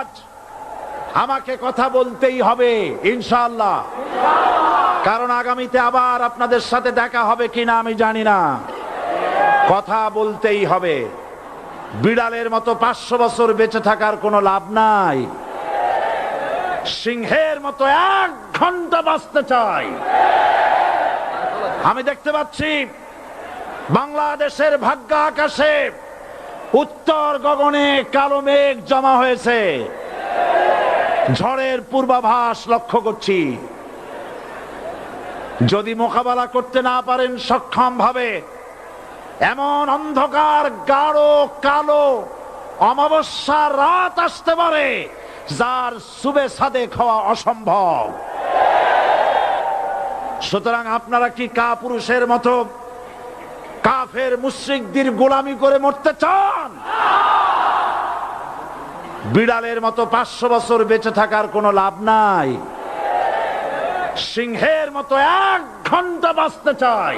আজ আমাকে কথা বলতেই হবে ইনশাআল্লাহ, কারণ আগামীতে আবার আপনাদের সাথে দেখা হবে কিনা আমি জানি না। কথা বলতেই হবে। বিড়ালের মতো 500 বছর বেঁচে থাকার কোনো লাভ নাই। সিংহের মতো 1 ঘন্টা বাঁচতে চাই। আমি দেখতে পাচ্ছি বাংলাদেশের ভাগ্য আকাশে উত্তর গগনে কালো মেঘ জমা হয়েছে। ঝড়ের পূর্বাভাস লক্ষ্য করছি। যদি মোকাবেলা করতে না পারেন সক্ষম ভাবে, এমন অন্ধকার গাঢ় কালো অমাবস্যার রাত আসতে পারে যার সুবে সাদেক হওয়া অসম্ভব। সুতরাং আপনারা কি কাপুরুষের মতো কাফের মুশরিকদের গোলামি করে মরতে চান? বিড়ালের মতো 500 বছর বেঁচে থাকার কোনো লাভ নাই। সিংহের মতো 1 ঘন্টা বাঁচতে চাই।